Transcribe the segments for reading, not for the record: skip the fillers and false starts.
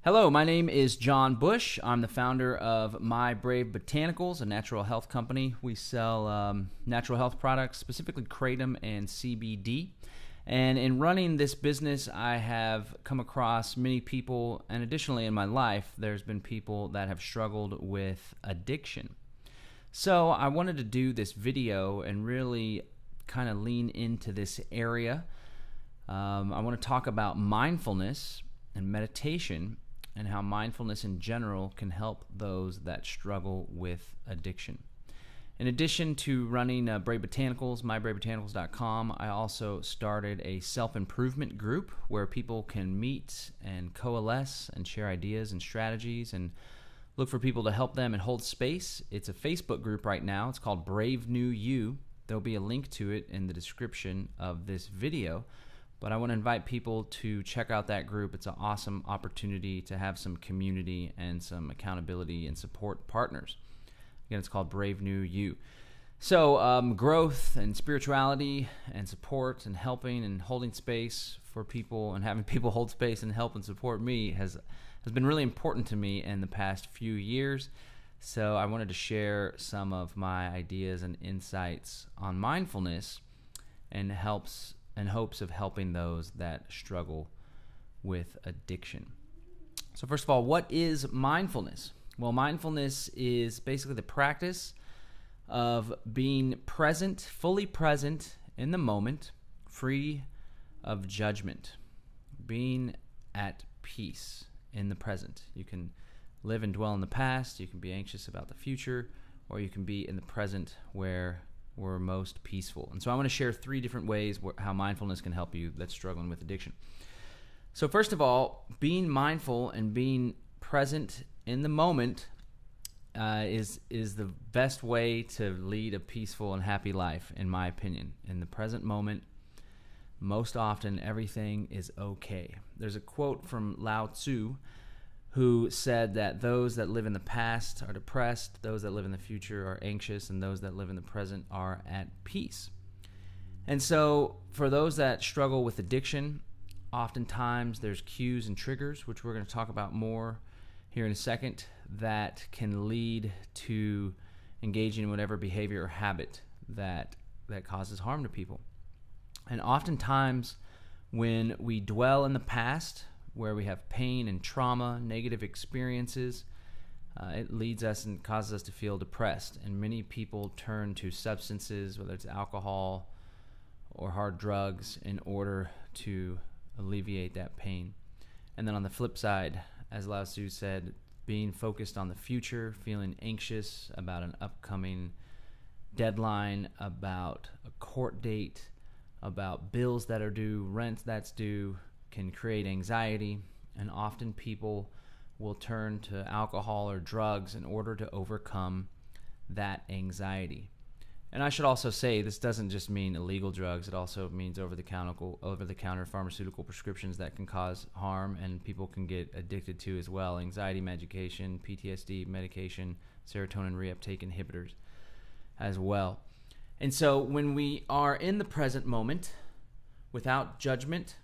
Hello, my name is John Bush. I'm the founder of My Brave Botanicals, a natural health company. We sell natural health products, specifically kratom and CBD. And in running this business, I have come across many people, and additionally in my life, there's been people that have struggled with addiction. So I wanted to do this video and really kind of lean into this area. I want to talk about mindfulness and meditation, and how mindfulness in general can help those that struggle with addiction. In addition to running Brave Botanicals, myBraveBotanicals.com, I also started a self-improvement group where people can meet and coalesce and share ideas and strategies and look for people to help them and hold space. It's a Facebook group right now. It's called Brave New You. There'll be a link to it in the description of this video. But I want to invite people to check out that group. It's an awesome opportunity to have some community and some accountability and support partners. Again, it's called Brave New You. So growth and spirituality and support and helping and holding space for people and having people hold space and help and support me has been really important to me in the past few years. So I wanted to share some of my ideas and insights on mindfulness and hopes of helping those that struggle with addiction. So first of all, what is mindfulness? Well, mindfulness is basically the practice of being present, fully present in the moment, free of judgment, being at peace in the present. You can live and dwell in the past, you can be anxious about the future, or you can be in the present where we're most peaceful. And so I want to share 3 different ways how mindfulness can help you that's struggling with addiction. So first of all, being mindful and being present in the moment is the best way to lead a peaceful and happy life, in my opinion. In the present moment, most often everything is okay. There's a quote from Lao Tzu, who said that those that live in the past are depressed, those that live in the future are anxious, and those that live in the present are at peace. And so for those that struggle with addiction, oftentimes there's cues and triggers, which we're going to talk about more here in a second, that can lead to engaging in whatever behavior or habit that causes harm to people. And oftentimes when we dwell in the past, where we have pain and trauma, negative experiences, it leads us and causes us to feel depressed. And many people turn to substances, whether it's alcohol or hard drugs, in order to alleviate that pain. And then on the flip side, as Lao Tzu said, being focused on the future, feeling anxious about an upcoming deadline, about a court date, about bills that are due, rent that's due, can create anxiety, and often people will turn to alcohol or drugs in order to overcome that anxiety. And I should also say, this doesn't just mean illegal drugs, it also means over-the-counter pharmaceutical prescriptions that can cause harm and people can get addicted to as well. Anxiety medication, PTSD medication, serotonin reuptake inhibitors as well. And so when we are in the present moment without judgment,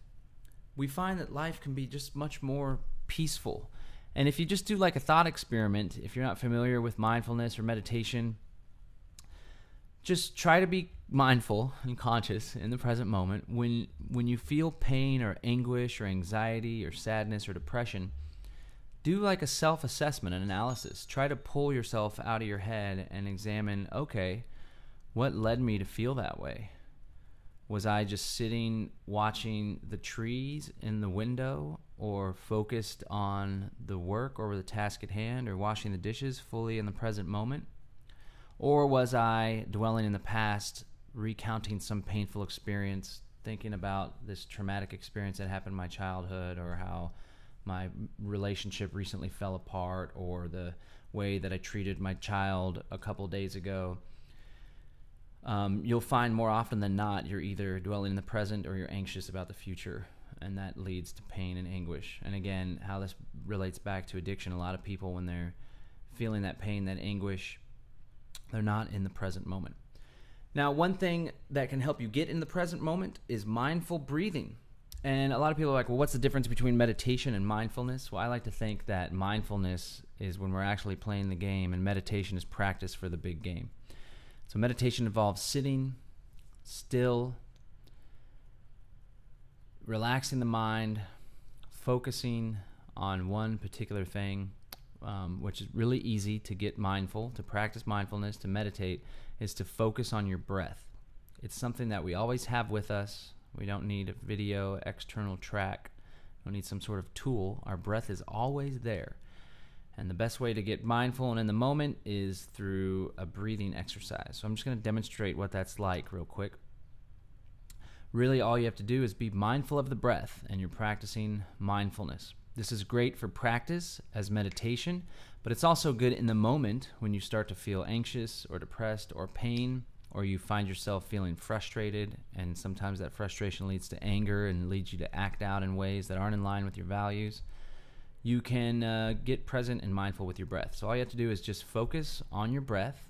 we find that life can be just much more peaceful. And if you just do like a thought experiment, if you're not familiar with mindfulness or meditation, just try to be mindful and conscious in the present moment. When you feel pain or anguish or anxiety or sadness or depression, do like a self-assessment and analysis. Try to pull yourself out of your head and examine, okay, what led me to feel that way? Was I just sitting watching the trees in the window, or focused on the work or the task at hand, or washing the dishes, fully in the present moment? Or was I dwelling in the past, recounting some painful experience, thinking about this traumatic experience that happened in my childhood, or how my relationship recently fell apart, or the way that I treated my child a couple days ago? You'll find more often than not you're either dwelling in the present or you're anxious about the future, and that leads to pain and anguish. And again, how this relates back to addiction, a lot of people, when they're feeling that pain, that anguish, they're not in the present moment. Now, one thing that can help you get in the present moment is mindful breathing. And a lot of people are like, well, what's the difference between meditation and mindfulness? Well, I like to think that mindfulness is when we're actually playing the game, and meditation is practice for the big game. So meditation involves sitting still, relaxing the mind, focusing on one particular thing, which is really easy to get mindful, to practice mindfulness, to meditate, is to focus on your breath. It's something that we always have with us. We don't need a video, external track. We don't need some sort of tool. Our breath is always there. And the best way to get mindful and in the moment is through a breathing exercise. So I'm just going to demonstrate what that's like real quick. Really, all you have to do is be mindful of the breath, and you're practicing mindfulness. This is great for practice as meditation, but it's also good in the moment when you start to feel anxious or depressed or pain, or you find yourself feeling frustrated, and sometimes that frustration leads to anger and leads you to act out in ways that aren't in line with your values. You can get present and mindful with your breath. So all you have to do is just focus on your breath,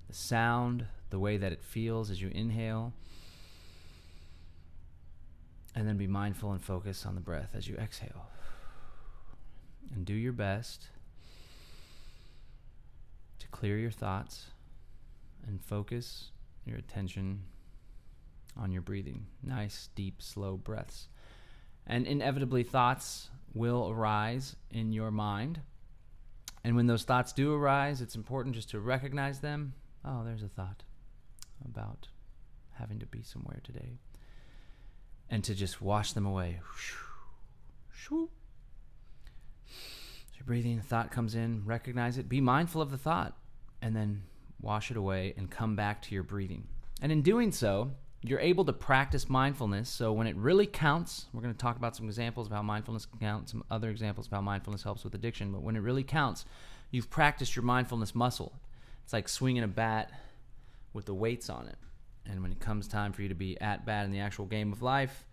the sound, the way that it feels as you inhale, and then be mindful and focus on the breath as you exhale. And do your best to clear your thoughts and focus your attention on your breathing. Nice, deep, slow breaths. And inevitably, thoughts will arise in your mind. And when those thoughts do arise, it's important just to recognize them. Oh, there's a thought about having to be somewhere today. And to just wash them away. So you're breathing, a thought comes in, recognize it, be mindful of the thought, and then wash it away and come back to your breathing. And in doing so, you're able to practice mindfulness. So when it really counts, we're going to talk about some examples of how mindfulness can count, some other examples of how mindfulness helps with addiction. But when it really counts, you've practiced your mindfulness muscle. It's like swinging a bat with the weights on it. And when it comes time for you to be at bat in the actual game of life,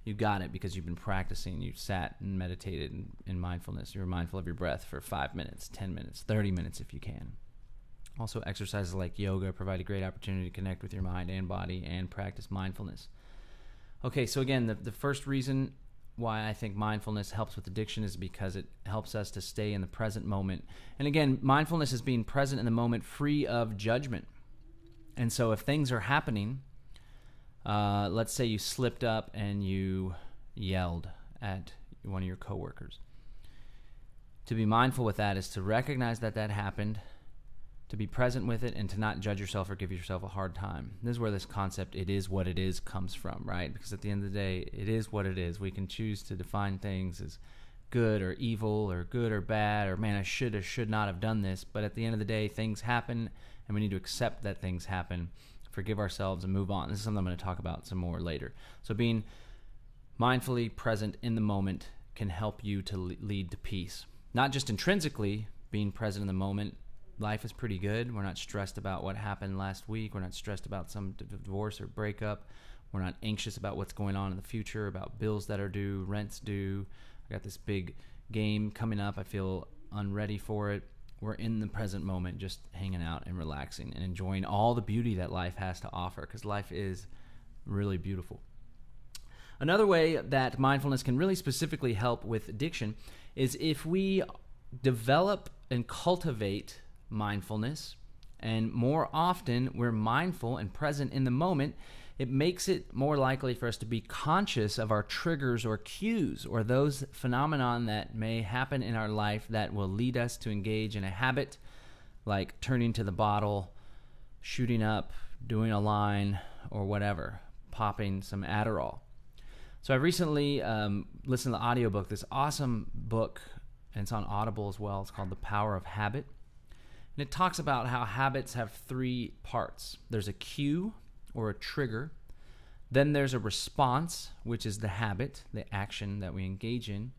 you got it because you've been practicing. You've sat and meditated in mindfulness. You're mindful of your breath for 5 minutes, 10 minutes, 30 minutes if you can. Also, exercises like yoga provide a great opportunity to connect with your mind and body and practice mindfulness. Okay, so again, the first reason why I think mindfulness helps with addiction is because it helps us to stay in the present moment. And again, mindfulness is being present in the moment, free of judgment. And so if things are happening, let's say you slipped up and you yelled at one of your coworkers. To be mindful with that is to recognize that that happened, to be present with it, and to not judge yourself or give yourself a hard time. This is where this concept, it is what it is, comes from, right? Because at the end of the day, it is what it is. We can choose to define things as good or evil or good or bad or, man, I should or should not have done this. But at the end of the day, things happen, and we need to accept that things happen, forgive ourselves, and move on. This is something I'm going to talk about some more later. So being mindfully present in the moment can help you to lead to peace. Not just intrinsically being present in the moment. Life is pretty good. We're not stressed about what happened last week. We're not stressed about some divorce or breakup. We're not anxious about what's going on in the future, about bills that are due, rents due. I got this big game coming up. I feel unready for it. We're in the present moment, just hanging out and relaxing and enjoying all the beauty that life has to offer, because life is really beautiful. Another way that mindfulness can really specifically help with addiction is if we develop and cultivate mindfulness, and more often we're mindful and present in the moment, it makes it more likely for us to be conscious of our triggers or cues or those phenomenon that may happen in our life that will lead us to engage in a habit like turning to the bottle, shooting up, doing a line, or whatever, popping some Adderall. So I recently listened to the audiobook, this awesome book, and it's on Audible as well. It's called The Power of Habit. And it talks about how habits have 3 parts. There's a cue or a trigger. Then there's a response, which is the habit, the action that we engage in.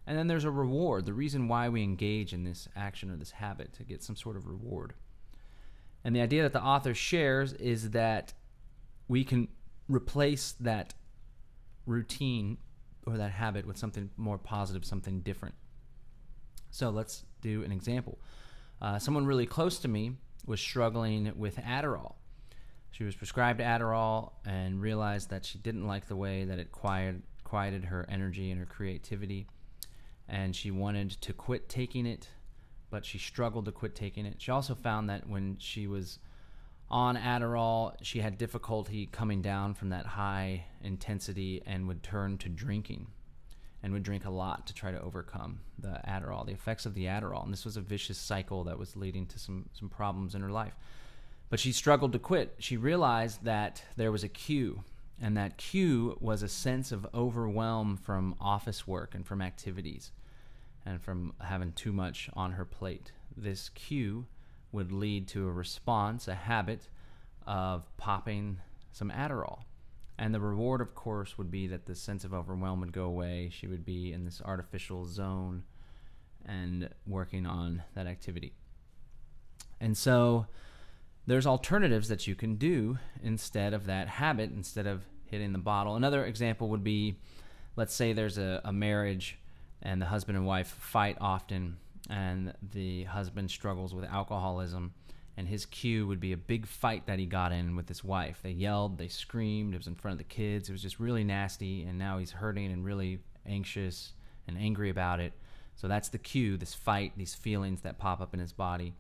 And then there's a reward, the reason why we engage in this action or this habit, to get some sort of reward. And the idea that the author shares is that we can replace that routine or that habit with something more positive, something different. So let's do an example. Someone really close to me was struggling with Adderall. She was prescribed Adderall and realized that she didn't like the way that it quieted her energy and her creativity. And she wanted to quit taking it, but she struggled to quit taking it. She also found that when she was on Adderall, she had difficulty coming down from that high intensity and would turn to drinking, and would drink a lot to try to overcome the Adderall, the effects of the Adderall. And this was a vicious cycle that was leading to some problems in her life. But she struggled to quit. She realized that there was a cue, and that cue was a sense of overwhelm from office work and from activities and from having too much on her plate. This cue would lead to a response, a habit of popping some Adderall. And the reward, of course, would be that the sense of overwhelm would go away. She would be in this artificial zone and working on that activity. And so there's alternatives that you can do instead of that habit, instead of hitting the bottle. Another example would be, let's say there's a marriage and the husband and wife fight often, and the husband struggles with alcoholism, and his cue would be a big fight that he got in with his wife. They yelled, they screamed, it was in front of the kids, it was just really nasty, and now he's hurting and really anxious and angry about it. So that's the cue, this fight, these feelings that pop up in his body.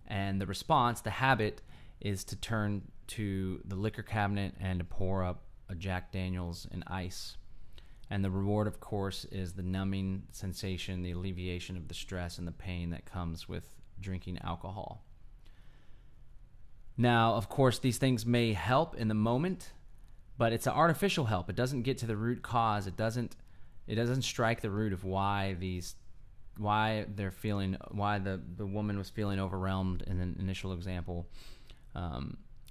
And the response, the habit, is to turn to the liquor cabinet and to pour up a Jack Daniels and ice. And the reward, of course, is the numbing sensation, the alleviation of the stress and the pain that comes with drinking alcohol. Now, of course, these things may help in the moment, but it's an artificial help. It doesn't get to the root cause. It doesn't strike the root of why they're feeling, why the woman was feeling overwhelmed in the initial example,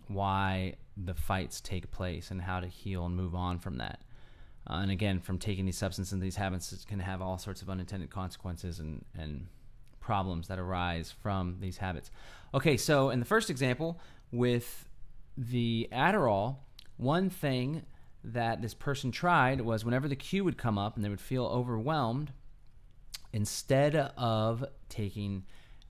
why the fights take place, and how to heal and move on from that. And again, from taking these substances and these habits, it can have all sorts of unintended consequences and problems that arise from these habits. Okay, so in the first example, with the Adderall, one thing that this person tried was whenever the cue would come up and they would feel overwhelmed, instead of taking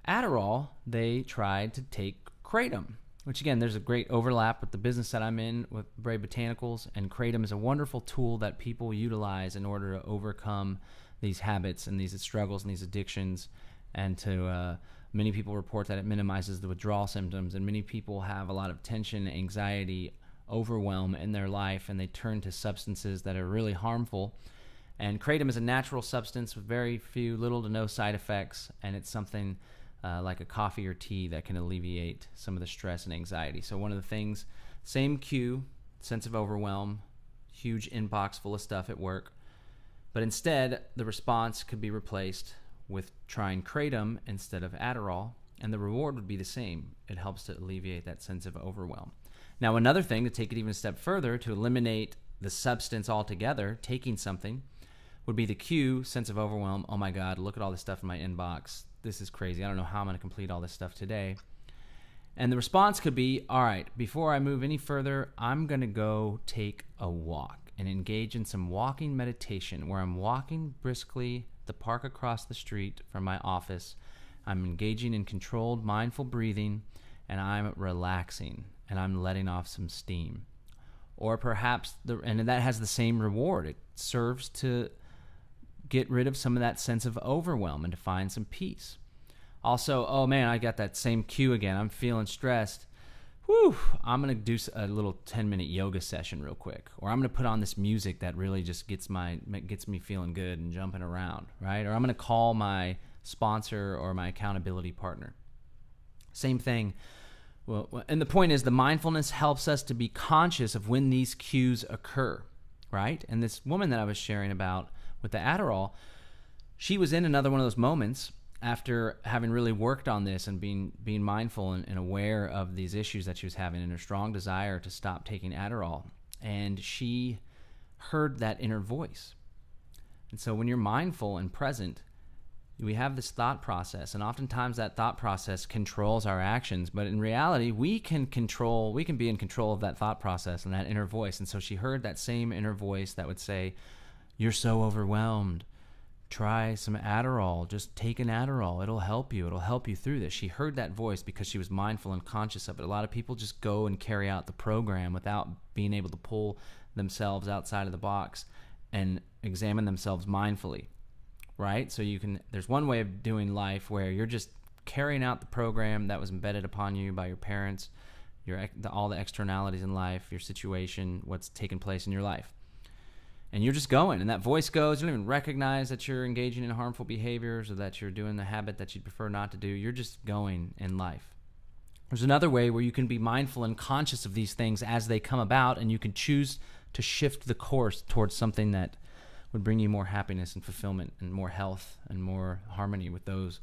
Adderall, they tried to take Kratom, which again, there's a great overlap with the business that I'm in with Brave Botanicals, and Kratom is a wonderful tool that people utilize in order to overcome these habits and these struggles and these addictions, and to many people report that it minimizes the withdrawal symptoms, and many people have a lot of tension, anxiety, overwhelm in their life, and they turn to substances that are really harmful. And Kratom is a natural substance with very few, little to no side effects, and it's something like a coffee or tea that can alleviate some of the stress and anxiety. So one of the things, same cue, sense of overwhelm, huge inbox full of stuff at work, but instead the response could be replaced with trying Kratom instead of Adderall, and the reward would be the same. It helps to alleviate that sense of overwhelm. Now, another thing, to take it even a step further, to eliminate the substance altogether, taking something, would be the cue, sense of overwhelm. Oh my God, look at all this stuff in my inbox. This is crazy. I don't know how I'm going to complete all this stuff today. And the response could be, all right, before I move any further, I'm going to go take a walk and engage in some walking meditation where I'm walking briskly the park across the street from my office. I'm engaging in controlled, mindful breathing, and I'm relaxing, and I'm letting off some steam. Or perhaps, and that has the same reward. It serves to get rid of some of that sense of overwhelm and to find some peace. Also, oh man, I got that same cue again. I'm feeling stressed. Whew, I'm going to do a little 10-minute yoga session real quick. Or I'm going to put on this music that really just gets me feeling good and jumping around, right? Or I'm going to call my sponsor or my accountability partner. Same thing. Well, and the point is, the mindfulness helps us to be conscious of when these cues occur, right? And this woman that I was sharing about with the Adderall, she was in another one of those moments after having really worked on this and being mindful and aware of these issues that she was having and her strong desire to stop taking Adderall. And she heard that inner voice. And so when you're mindful and present, we have this thought process, and oftentimes that thought process controls our actions, but in reality, we can be in control of that thought process and that inner voice. And so she heard that same inner voice that would say, you're so overwhelmed. Try some Adderall. Just take an Adderall. It'll help you. It'll help you through this. She heard that voice because she was mindful and conscious of it. A lot of people just go and carry out the program without being able to pull themselves outside of the box and examine themselves mindfully, right? So there's one way of doing life where you're just carrying out the program that was embedded upon you by your parents, all the externalities in life, your situation, what's taken place in your life. And you're just going, and that voice goes. You don't even recognize that you're engaging in harmful behaviors or that you're doing the habit that you'd prefer not to do. You're just going in life. There's another way where you can be mindful and conscious of these things as they come about, and you can choose to shift the course towards something that would bring you more happiness and fulfillment and more health and more harmony with those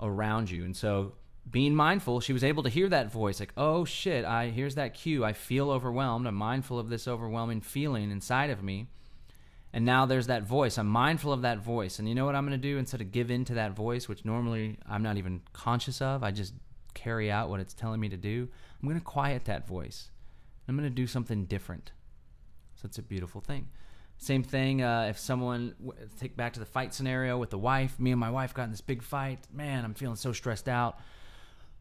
around you. And so being mindful, she was able to hear that voice, like, oh shit, here's that cue. I feel overwhelmed. I'm mindful of this overwhelming feeling inside of me. And now there's that voice. I'm mindful of that voice. And you know what I'm going to do? Instead of give in to that voice, which normally I'm not even conscious of, I just carry out what it's telling me to do. I'm going to quiet that voice. I'm going to do something different. So it's a beautiful thing. Same thing if someone, take back to the fight scenario with the wife. Me and my wife got in this big fight. Man, I'm feeling so stressed out.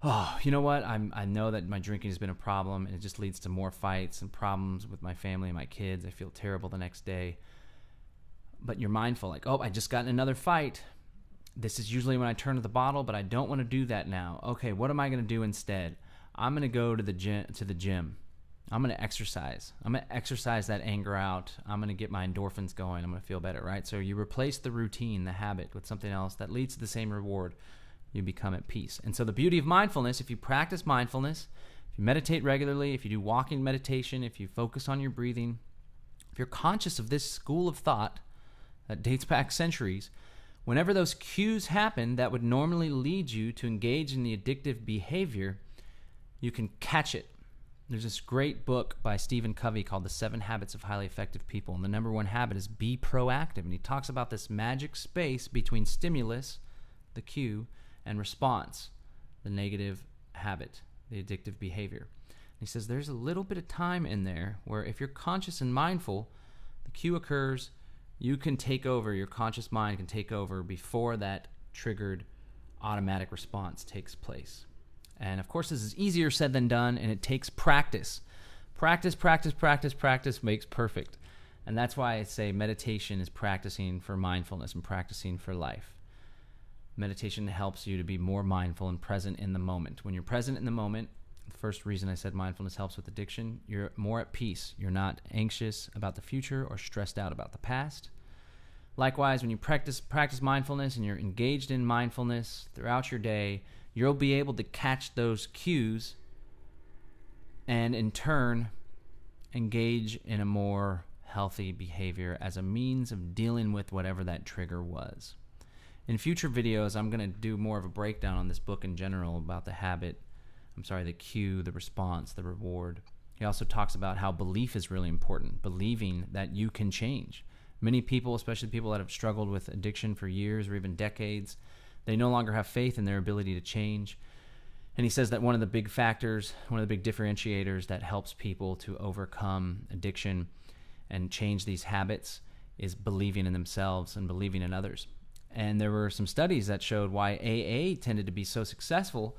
Oh, you know what? I know that my drinking has been a problem, and it just leads to more fights and problems with my family and my kids. I feel terrible the next day. But you're mindful, like, oh, I just got in another fight. This is usually when I turn to the bottle, but I don't want to do that now. Okay, what am I going to do instead? I'm going to go to the gym. I'm going to exercise. I'm going to exercise that anger out. I'm going to get my endorphins going. I'm going to feel better, right? So you replace the routine, the habit, with something else that leads to the same reward. You become at peace. And so the beauty of mindfulness, if you practice mindfulness, if you meditate regularly, if you do walking meditation, if you focus on your breathing, if you're conscious of this school of thought that dates back centuries, whenever those cues happen that would normally lead you to engage in the addictive behavior, you can catch it. There's this great book by Stephen Covey called The 7 Habits of Highly Effective People, and the number one habit is be proactive. And he talks about this magic space between stimulus, the cue, and response, the negative habit, the addictive behavior. And he says there's a little bit of time in there where if you're conscious and mindful, the cue occurs, you can take over, your conscious mind can take over before that triggered automatic response takes place. And of course, this is easier said than done, and it takes practice. Practice makes perfect. And that's why I say meditation is practicing for mindfulness and practicing for life. Meditation helps you to be more mindful and present in the moment. When you're present in the moment, the first reason I said mindfulness helps with addiction, you're more at peace. You're not anxious about the future or stressed out about the past. Likewise, when you practice mindfulness and you're engaged in mindfulness throughout your day, you'll be able to catch those cues and in turn engage in a more healthy behavior as a means of dealing with whatever that trigger was. In future videos, I'm going to do more of a breakdown on this book in general about the cue, the response, the reward. He also talks about how belief is really important, believing that you can change. Many people, especially people that have struggled with addiction for years or even decades, they no longer have faith in their ability to change. And he says that one of the big factors, one of the big differentiators that helps people to overcome addiction and change these habits is believing in themselves and believing in others. And there were some studies that showed why AA tended to be so successful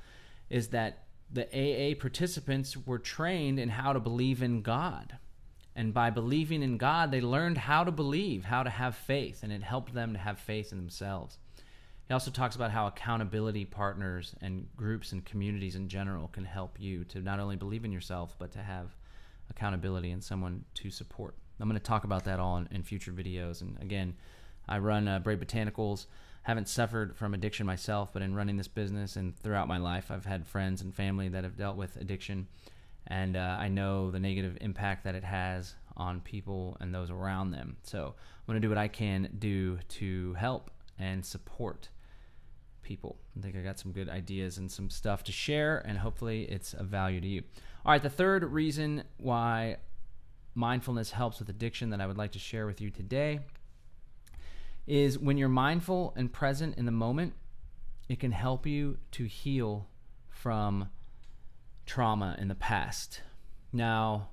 is that the AA participants were trained in how to believe in God. And by believing in God, they learned how to believe, how to have faith, and it helped them to have faith in themselves. He also talks about how accountability partners and groups and communities in general can help you to not only believe in yourself, but to have accountability and someone to support. I'm going to talk about that all in future videos. And again, I run Brave Botanicals. Haven't suffered from addiction myself, but in running this business and throughout my life, I've had friends and family that have dealt with addiction. And I know the negative impact that it has on people and those around them. So I'm going to do what I can do to help and support people. I think I got some good ideas and some stuff to share, and hopefully it's of value to you. All right, the third reason why mindfulness helps with addiction that I would like to share with you today is when you're mindful and present in the moment, it can help you to heal from trauma in the past. Now,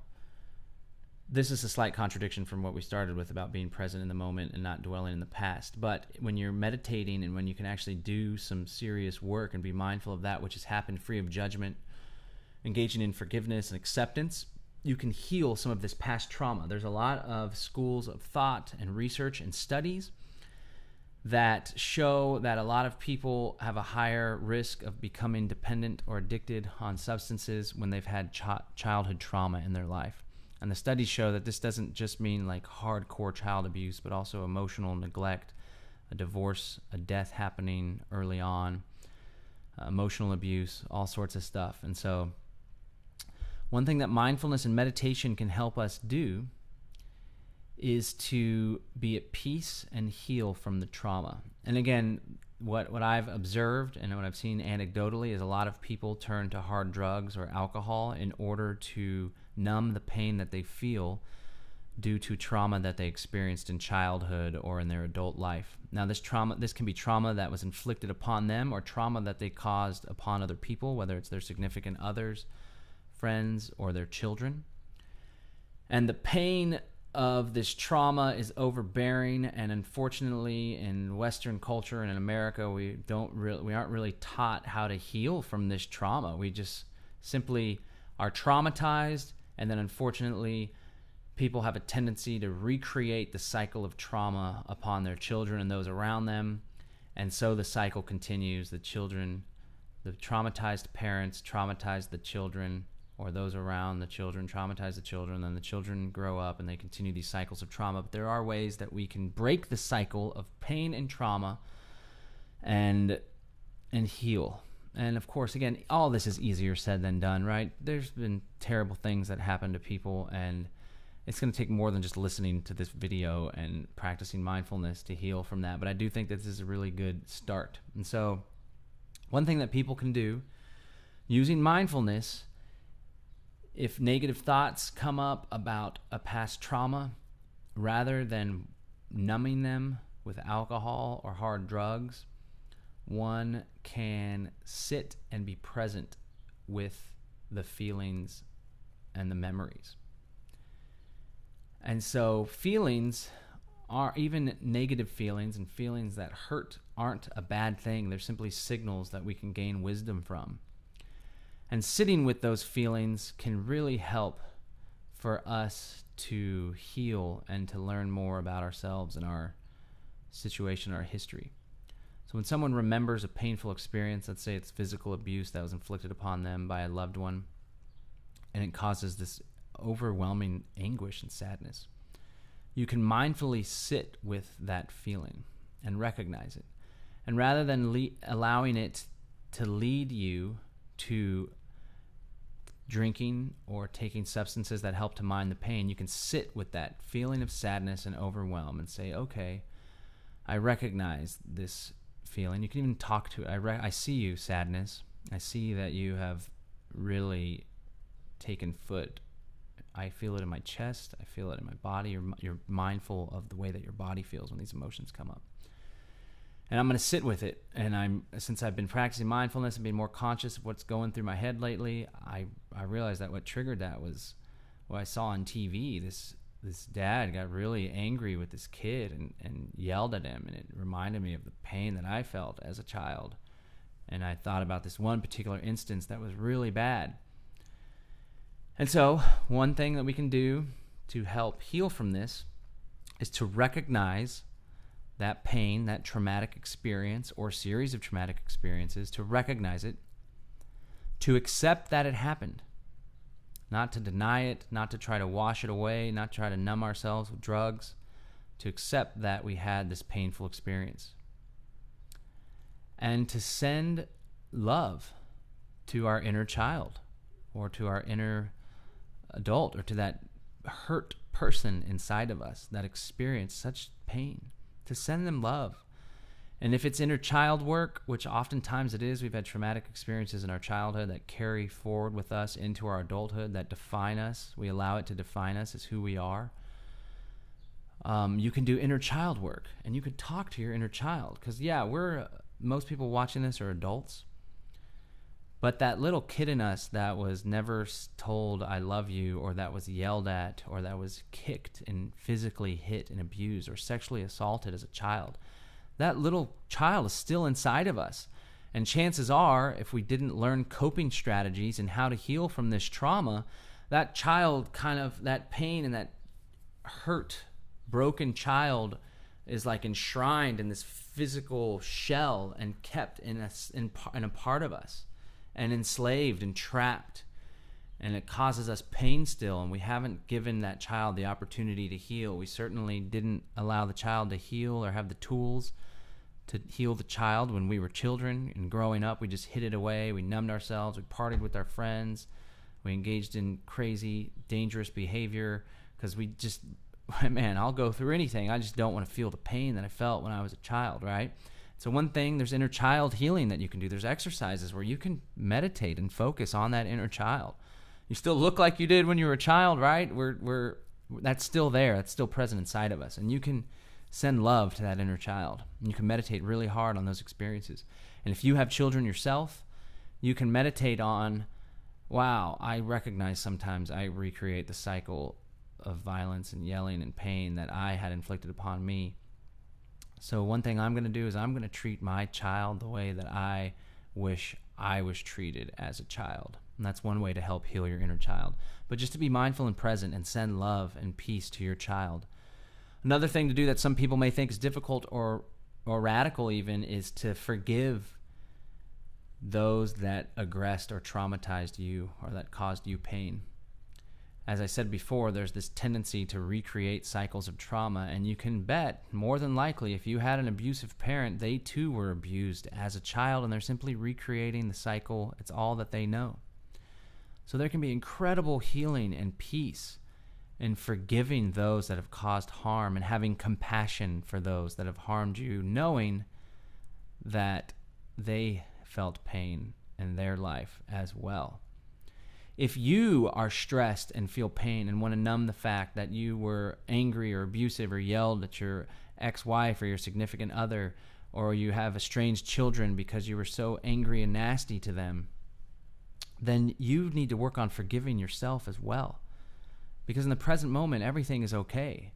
this is a slight contradiction from what we started with about being present in the moment and not dwelling in the past. But when you're meditating and when you can actually do some serious work and be mindful of that which has happened free of judgment, engaging in forgiveness and acceptance, you can heal some of this past trauma. There's a lot of schools of thought and research and studies that show that a lot of people have a higher risk of becoming dependent or addicted on substances when they've had childhood trauma in their life. And the studies show that this doesn't just mean like hardcore child abuse, but also emotional neglect, a divorce, a death happening early on, emotional abuse, all sorts of stuff. And so one thing that mindfulness and meditation can help us do is to be at peace and heal from the trauma. And again, what I've observed and what I've seen anecdotally is a lot of people turn to hard drugs or alcohol in order to numb the pain that they feel due to trauma that they experienced in childhood or in their adult life. Now, this can be trauma that was inflicted upon them or trauma that they caused upon other people, whether it's their significant others, friends, or their children. And the pain of this trauma is overbearing, and unfortunately in Western culture and in America we aren't really taught how to heal from this trauma. We just simply are traumatized, and then unfortunately people have a tendency to recreate the cycle of trauma upon their children and those around them, and so the cycle continues. The traumatized parents traumatize the children, or those around the children traumatize the children, then the children grow up and they continue these cycles of trauma. But there are ways that we can break the cycle of pain and trauma and heal. And of course, again, all this is easier said than done, right? There's been terrible things that happen to people, and it's going to take more than just listening to this video and practicing mindfulness to heal from that. But I do think that this is a really good start. And so one thing that people can do using mindfulness, if negative thoughts come up about a past trauma, rather than numbing them with alcohol or hard drugs, one can sit and be present with the feelings and the memories. And so feelings are, even negative feelings and feelings that hurt, aren't a bad thing. They're simply signals that we can gain wisdom from. And sitting with those feelings can really help for us to heal and to learn more about ourselves and our situation, our history. So when someone remembers a painful experience, let's say it's physical abuse that was inflicted upon them by a loved one, and it causes this overwhelming anguish and sadness, you can mindfully sit with that feeling and recognize it. And rather than allowing it to lead you to drinking or taking substances that help to mind the pain, you can sit with that feeling of sadness and overwhelm and say, okay, I recognize this feeling. You can even talk to it. I see you, sadness. I see that you have really taken foot. I feel it in my chest. I feel it in my body. You're mindful of the way that your body feels when these emotions come up. And I'm going to sit with it. And since I've been practicing mindfulness and being more conscious of what's going through my head lately, I realized that what triggered that was what I saw on TV. This dad got really angry with this kid and yelled at him, and it reminded me of the pain that I felt as a child. And I thought about this one particular instance that was really bad. And so one thing that we can do to help heal from this is to recognize that pain, that traumatic experience or series of traumatic experiences, to recognize it, to accept that it happened, not to deny it, not to try to wash it away, not try to numb ourselves with drugs, to accept that we had this painful experience, and to send love to our inner child or to our inner adult or to that hurt person inside of us that experienced such pain, to send them love. And if it's inner child work, which oftentimes it is, we've had traumatic experiences in our childhood that carry forward with us into our adulthood, that define us. We allow it to define us as who we are. You can do inner child work, and you could talk to your inner child. Because, most people watching this are adults. But that little kid in us that was never told, I love you, or that was yelled at, or that was kicked and physically hit and abused or sexually assaulted as a child, that little child is still inside of us. And chances are, if we didn't learn coping strategies and how to heal from this trauma, that child kind of, that pain and that hurt, broken child is like enshrined in this physical shell and kept in a part of us, and enslaved and trapped. And it causes us pain still, and we haven't given that child the opportunity to heal. We certainly didn't allow the child to heal or have the tools to heal the child when we were children. And growing up, we just hid it away. We numbed ourselves. We partied with our friends. We engaged in crazy, dangerous behavior because we just, man, I'll go through anything. I just don't want to feel the pain that I felt when I was a child, right? So one thing, there's inner child healing that you can do. There's exercises where you can meditate and focus on that inner child. You still look like you did when you were a child, right? That's still there. That's still present inside of us. And you can send love to that inner child. And you can meditate really hard on those experiences. And if you have children yourself, you can meditate on, wow, I recognize sometimes I recreate the cycle of violence and yelling and pain that I had inflicted upon me. So one thing I'm going to do is I'm going to treat my child the way that I wish I was treated as a child. And that's one way to help heal your inner child. But just to be mindful and present and send love and peace to your child. Another thing to do that some people may think is difficult or radical even is to forgive those that aggressed or traumatized you or that caused you pain. As I said before, there's this tendency to recreate cycles of trauma, and you can bet, more than likely, if you had an abusive parent, they too were abused as a child, and they're simply recreating the cycle. It's all that they know. So there can be incredible healing and peace in forgiving those that have caused harm and having compassion for those that have harmed you, knowing that they felt pain in their life as well. If you are stressed and feel pain and want to numb the fact that you were angry or abusive or yelled at your ex-wife or your significant other, or you have estranged children because you were so angry and nasty to them, then you need to work on forgiving yourself as well. Because in the present moment, everything is okay.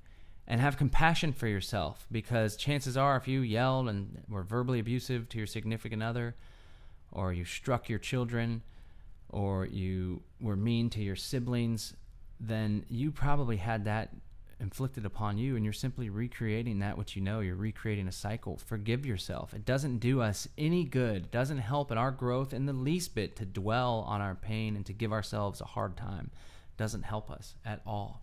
And have compassion for yourself, because chances are if you yelled and were verbally abusive to your significant other, or you struck your children, or you were mean to your siblings, then you probably had that inflicted upon you, and you're simply recreating that which you know. You're recreating a cycle. Forgive yourself. It doesn't do us any good. It doesn't help in our growth in the least bit to dwell on our pain and to give ourselves a hard time. It doesn't help us at all.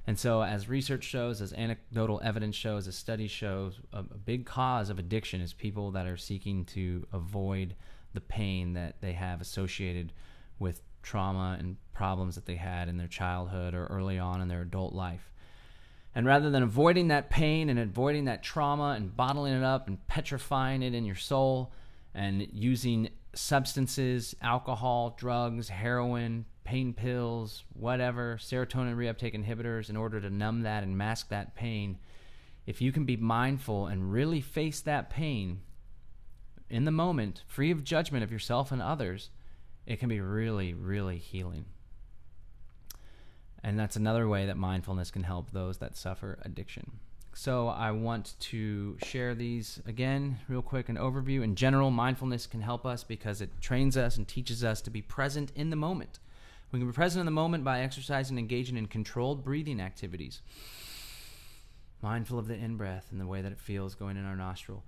And so as research shows, as anecdotal evidence shows, as studies show, a big cause of addiction is people that are seeking to avoid the pain that they have associated with trauma and problems that they had in their childhood or early on in their adult life. And rather than avoiding that pain and avoiding that trauma and bottling it up and petrifying it in your soul and using substances, alcohol, drugs, heroin, pain pills, whatever, serotonin reuptake inhibitors in order to numb that and mask that pain, if you can be mindful and really face that pain in the moment, free of judgment of yourself and others, it can be really, really healing. And that's another way that mindfulness can help those that suffer addiction. So I want to share these again, real quick, an overview. In general, mindfulness can help us because it trains us and teaches us to be present in the moment. We can be present in the moment by exercising and engaging in controlled breathing activities. Mindful of the in-breath and the way that it feels going in our nostril.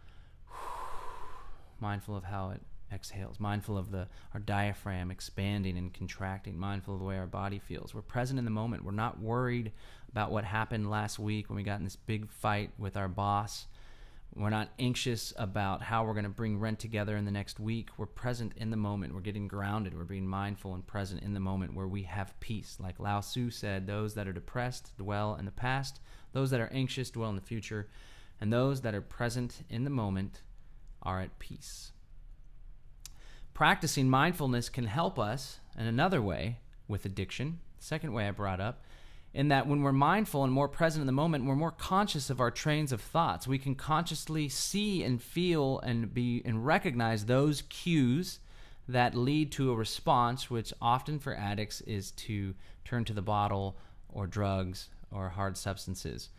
Mindful of how it exhales. Mindful of our diaphragm expanding and contracting. Mindful of the way our body feels. We're present in the moment. We're not worried about what happened last week when we got in this big fight with our boss. We're not anxious about how we're going to bring rent together in the next week. We're present in the moment. We're getting grounded. We're being mindful and present in the moment where we have peace. Like Lao Tzu said, those that are depressed dwell in the past. Those that are anxious dwell in the future. And those that are present in the moment are at peace. Practicing mindfulness can help us in another way with addiction. The second way I brought up, in that when we're mindful and more present in the moment, we're more conscious of our trains of thoughts. We can consciously see and feel and recognize those cues that lead to a response, which often for addicts is to turn to the bottle or drugs or hard substances,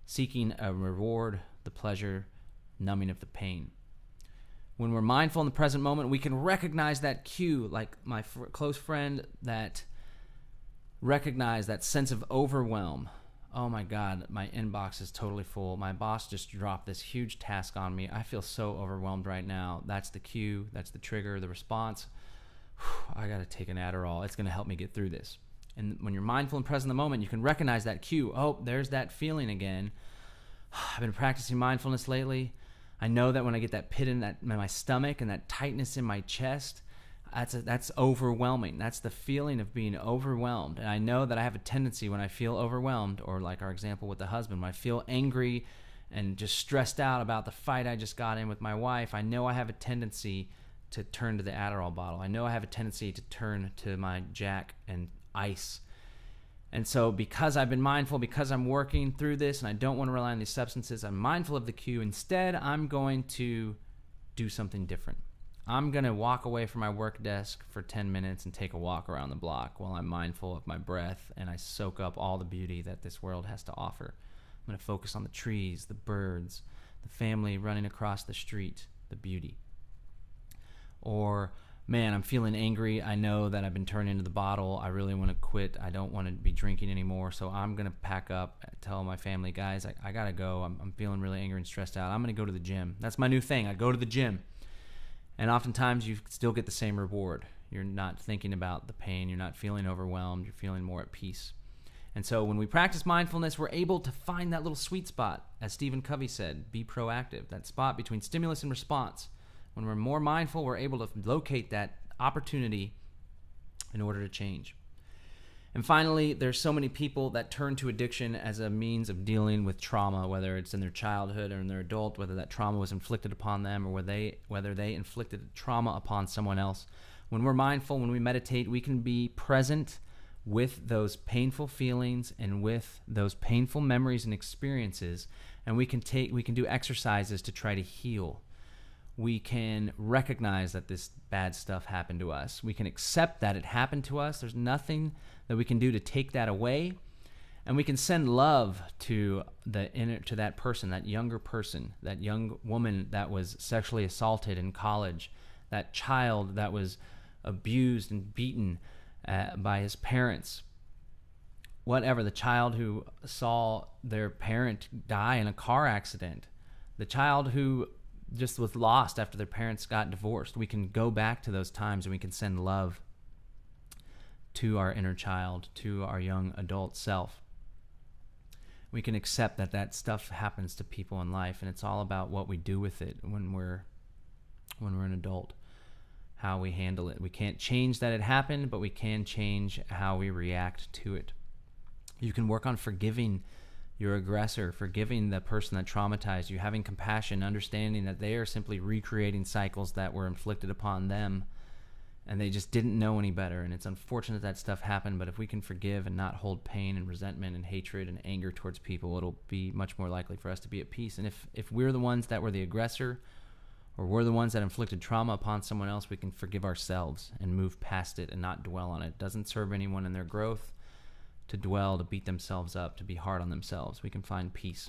seeking a reward, the pleasure, numbing of the pain. When we're mindful in the present moment, we can recognize that cue, like my close friend that recognize that sense of overwhelm. Oh my God, my inbox is totally full. My boss just dropped this huge task on me. I feel so overwhelmed right now. That's the cue, that's the trigger, the response. I got to take an Adderall. It's going to help me get through this. And when you're mindful and present in the moment, you can recognize that cue. Oh, there's that feeling again. I've been practicing mindfulness lately. I know that when I get that pit in my stomach and that tightness in my chest, that's overwhelming. That's the feeling of being overwhelmed. And I know that I have a tendency when I feel overwhelmed, or like our example with the husband, when I feel angry and just stressed out about the fight I just got in with my wife, I know I have a tendency to turn to the Adderall bottle. I know I have a tendency to turn to my Jack and ice. And so because I've been mindful, because I'm working through this and I don't want to rely on these substances, I'm mindful of the cue. Instead, I'm going to do something different. I'm going to walk away from my work desk for 10 minutes and take a walk around the block while I'm mindful of my breath and I soak up all the beauty that this world has to offer. I'm going to focus on the trees, the birds, the family running across the street, the beauty. Or, man, I'm feeling angry. I know that I've been turned into the bottle. I really want to quit. I don't want to be drinking anymore. So I'm going to pack up, tell my family, guys, I got to go. I'm feeling really angry and stressed out. I'm going to go to the gym. That's my new thing. I go to the gym. And oftentimes you still get the same reward. You're not thinking about the pain. You're not feeling overwhelmed. You're feeling more at peace. And so when we practice mindfulness, we're able to find that little sweet spot. As Stephen Covey said, be proactive. That spot between stimulus and response. When we're more mindful, we're able to locate that opportunity in order to change. And finally, there's so many people that turn to addiction as a means of dealing with trauma, whether it's in their childhood or in their adult, whether that trauma was inflicted upon them or whether they inflicted trauma upon someone else. When we're mindful, when we meditate, we can be present with those painful feelings and with those painful memories and experiences, and we can do exercises to try to heal. We can recognize that this bad stuff happened to us. We can accept that it happened to us. There's nothing that we can do to take that away. And we can send love to that person, that younger person, that young woman that was sexually assaulted in college, that child that was abused and beaten by his parents. Whatever, the child who saw their parent die in a car accident, the child who just was lost after their parents got divorced. We can go back to those times and we can send love to our inner child, to our young adult self. We can accept that that stuff happens to people in life, and it's all about what we do with it when we're an adult, how we handle it. We can't change that it happened, but we can change how we react to it. You can work on forgiving your aggressor, forgiving the person that traumatized you, having compassion, understanding that they are simply recreating cycles that were inflicted upon them and they just didn't know any better. And it's unfortunate that stuff happened, but if we can forgive and not hold pain and resentment and hatred and anger towards people, it'll be much more likely for us to be at peace. And if we're the ones that were the aggressor, or we're the ones that inflicted trauma upon someone else, we can forgive ourselves and move past it and not dwell on it. It doesn't serve anyone in their growth to dwell, to beat themselves up, to be hard on themselves. We can find peace.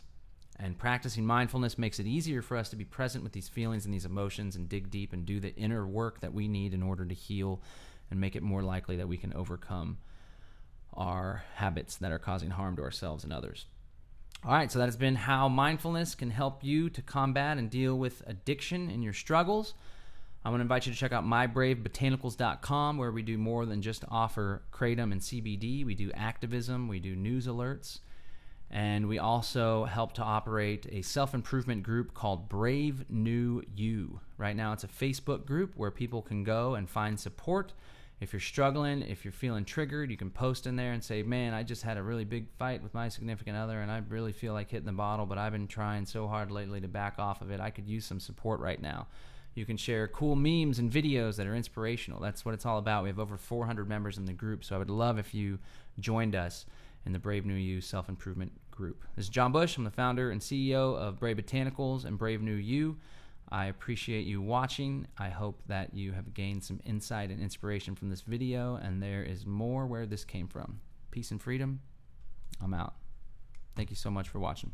And practicing mindfulness makes it easier for us to be present with these feelings and these emotions and dig deep and do the inner work that we need in order to heal and make it more likely that we can overcome our habits that are causing harm to ourselves and others. All right, so that has been how mindfulness can help you to combat and deal with addiction and your struggles. I want to invite you to check out mybravebotanicals.com, where we do more than just offer kratom and CBD. We do activism, we do news alerts, and we also help to operate a self-improvement group called Brave New You. Right now it's a Facebook group where people can go and find support. If you're struggling, if you're feeling triggered, you can post in there and say, man, I just had a really big fight with my significant other and I really feel like hitting the bottle, but I've been trying so hard lately to back off of it. I could use some support right now. You can share cool memes and videos that are inspirational. That's what it's all about. We have over 400 members in the group, so I would love if you joined us in the Brave New You self-improvement group. This is John Bush. I'm the founder and CEO of Brave Botanicals and Brave New You. I appreciate you watching. I hope that you have gained some insight and inspiration from this video, and there is more where this came from. Peace and freedom. I'm out. Thank you so much for watching.